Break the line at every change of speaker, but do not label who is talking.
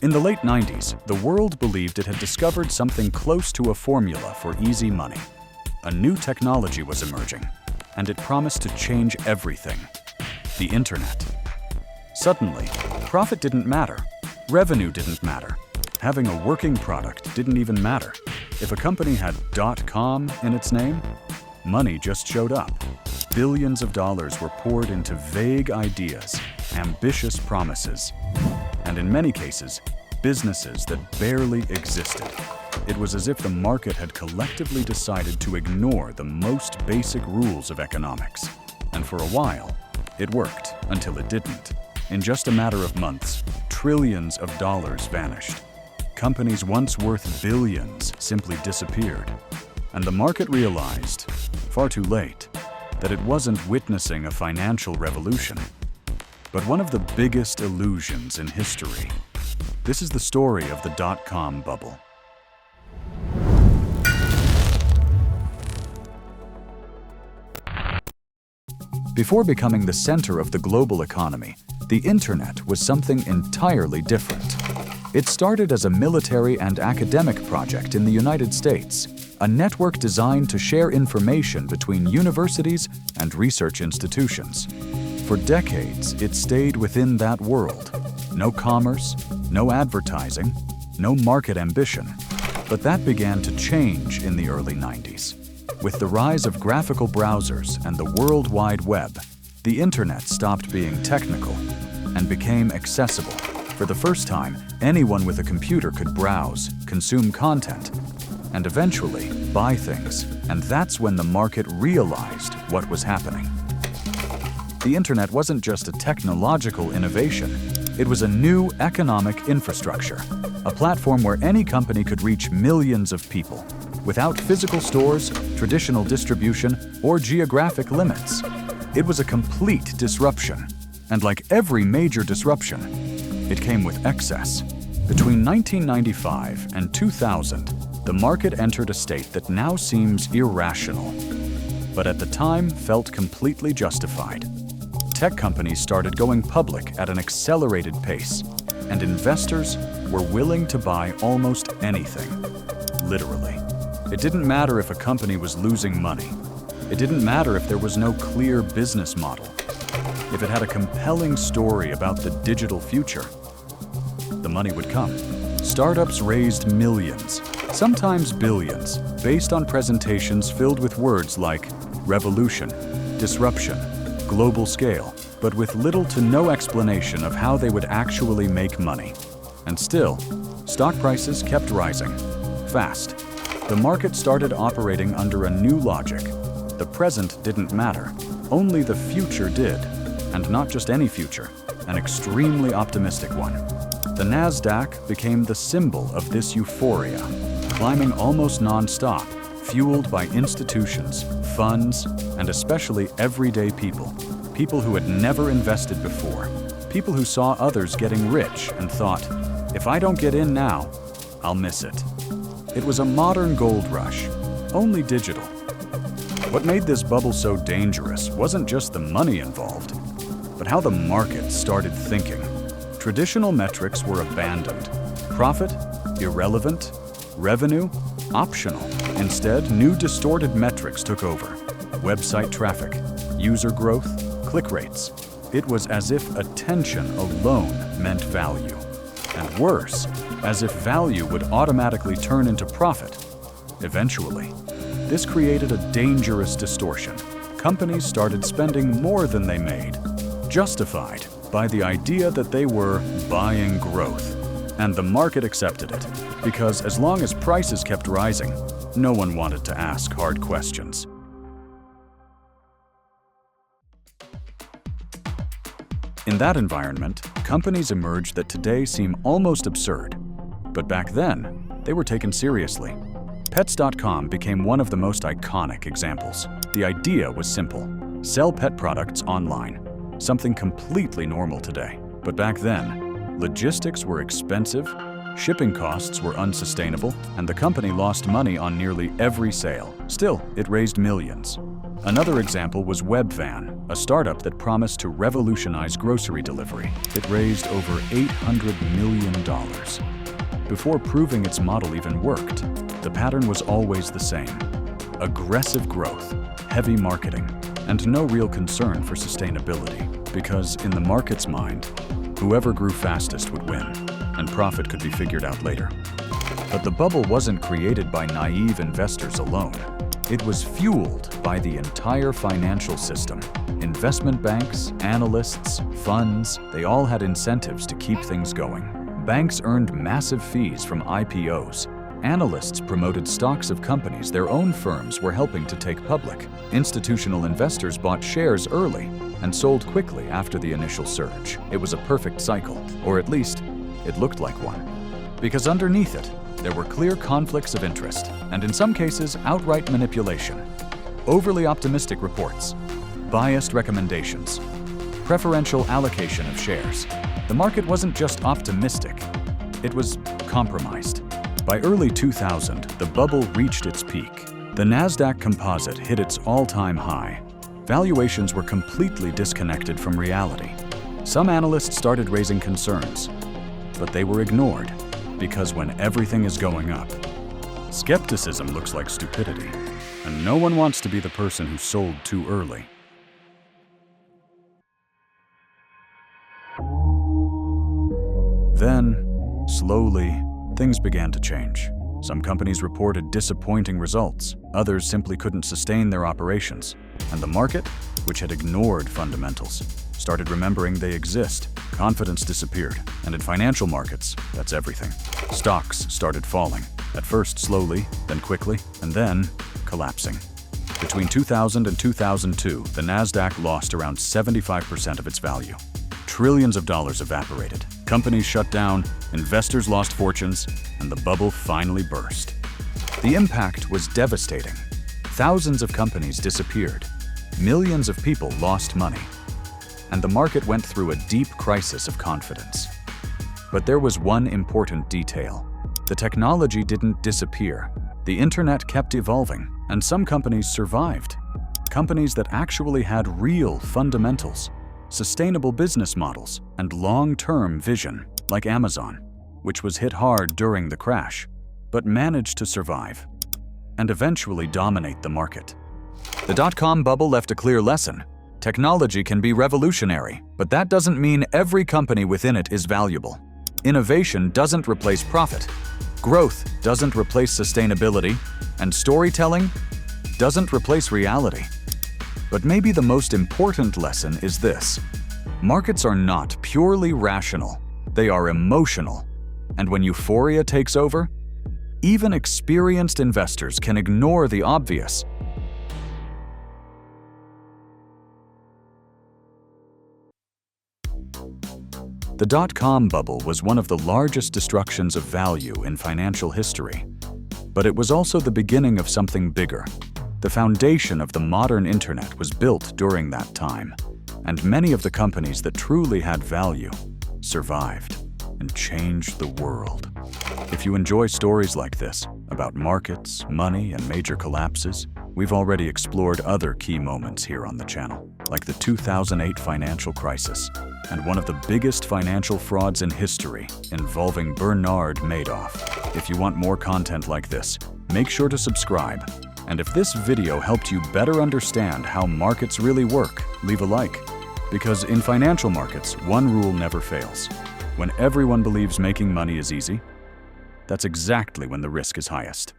In the late 90s, the world believed it had discovered something close to a formula for easy money. A new technology was emerging, and it promised to change everything: the internet. Suddenly, profit didn't matter. Revenue didn't matter. Having a working product didn't even matter. If a company had .com in its name, money just showed up. Billions of dollars were poured into vague ideas, ambitious promises, and in many cases, businesses that barely existed. It was as if the market had collectively decided to ignore the most basic rules of economics. And for a while, it worked until it didn't. In just a matter of months, trillions of dollars vanished. Companies once worth billions simply disappeared. And the market realized, far too late, that it wasn't witnessing a financial revolution, but one of the biggest illusions in history. This is the story of the dot-com bubble. Before becoming the center of the global economy, the internet was something entirely different. It started as a military and academic project in the United States, a network designed to share information between universities and research institutions. For decades, it stayed within that world. No commerce, no advertising, no market ambition. But that began to change in the early 90s. With the rise of graphical browsers and the World Wide Web, the internet stopped being technical and became accessible. For the first time, anyone with a computer could browse, consume content, and eventually buy things. And that's when the market realized what was happening. The internet wasn't just a technological innovation. It was a new economic infrastructure, a platform where any company could reach millions of people without physical stores, traditional distribution, or geographic limits. It was a complete disruption. And like every major disruption, it came with excess. Between 1995 and 2000, the market entered a state that now seems irrational, but at the time felt completely justified. Tech companies started going public at an accelerated pace, and investors were willing to buy almost anything, literally. It didn't matter if a company was losing money. It didn't matter if there was no clear business model. If it had a compelling story about the digital future, the money would come. Startups raised millions, sometimes billions, based on presentations filled with words like revolution, disruption, global scale, but with little to no explanation of how they would actually make money. And still, stock prices kept rising, fast. The market started operating under a new logic. The present didn't matter, only the future did. And not just any future, an extremely optimistic one. The NASDAQ became the symbol of this euphoria, climbing almost non-stop, fueled by institutions, funds, and especially everyday people. People who had never invested before. People who saw others getting rich and thought, if I don't get in now, I'll miss it. It was a modern gold rush, only digital. What made this bubble so dangerous wasn't just the money involved, but how the market started thinking. Traditional metrics were abandoned. Profit, irrelevant. Revenue, optional. Instead, new distorted metrics took over. Website traffic, user growth, click rates. It was as if attention alone meant value. And worse, as if value would automatically turn into profit. Eventually, this created a dangerous distortion. Companies started spending more than they made, justified by the idea that they were buying growth. And the market accepted it, because as long as prices kept rising, no one wanted to ask hard questions. In that environment, companies emerged that today seem almost absurd. But back then, they were taken seriously. Pets.com became one of the most iconic examples. The idea was simple: sell pet products online. Something completely normal today. But back then, logistics were expensive, shipping costs were unsustainable, and the company lost money on nearly every sale. Still, it raised millions. Another example was Webvan, a startup that promised to revolutionize grocery delivery. It raised over $800 million. Before proving its model even worked, the pattern was always the same: aggressive growth, heavy marketing, and no real concern for sustainability, because in the market's mind, whoever grew fastest would win, and profit could be figured out later. But the bubble wasn't created by naive investors alone. It was fueled by the entire financial system. Investment banks, analysts, funds, they all had incentives to keep things going. Banks earned massive fees from IPOs. Analysts promoted stocks of companies their own firms were helping to take public. Institutional investors bought shares early and sold quickly after the initial surge. It was a perfect cycle, or at least, it looked like one. Because underneath it, there were clear conflicts of interest, and in some cases, outright manipulation. Overly optimistic reports, biased recommendations, preferential allocation of shares. The market wasn't just optimistic, it was compromised. By early 2000, the bubble reached its peak. The NASDAQ composite hit its all-time high. Valuations were completely disconnected from reality. Some analysts started raising concerns, but they were ignored. Because when everything is going up, skepticism looks like stupidity, and no one wants to be the person who sold too early. Then, slowly, things began to change. Some companies reported disappointing results, others simply couldn't sustain their operations, and the market, which had ignored fundamentals, started remembering they exist. Confidence disappeared, and in financial markets, that's everything. Stocks started falling, at first slowly, then quickly, and then collapsing. Between 2000 and 2002, the NASDAQ lost around 75% of its value. Trillions of dollars evaporated. Companies shut down, investors lost fortunes, and the bubble finally burst. The impact was devastating. Thousands of companies disappeared. Millions of people lost money. And the market went through a deep crisis of confidence. But there was one important detail. The technology didn't disappear. The internet kept evolving, and some companies survived. Companies that actually had real fundamentals, sustainable business models, and long-term vision, like Amazon, which was hit hard during the crash, but managed to survive and eventually dominate the market. The dot-com bubble left a clear lesson. Technology can be revolutionary, but that doesn't mean every company within it is valuable. Innovation doesn't replace profit. Growth doesn't replace sustainability, and storytelling doesn't replace reality. But maybe the most important lesson is this: markets are not purely rational, they are emotional. And when euphoria takes over, even experienced investors can ignore the obvious. The dot-com bubble was one of the largest destructions of value in financial history. But it was also the beginning of something bigger. The foundation of the modern internet was built during that time, and many of the companies that truly had value survived and changed the world. If you enjoy stories like this, about markets, money, and major collapses, we've already explored other key moments here on the channel, like the 2008 financial crisis, and one of the biggest financial frauds in history involving Bernard Madoff. If you want more content like this, make sure to subscribe. And if this video helped you better understand how markets really work, leave a like. Because in financial markets, one rule never fails. When everyone believes making money is easy, that's exactly when the risk is highest.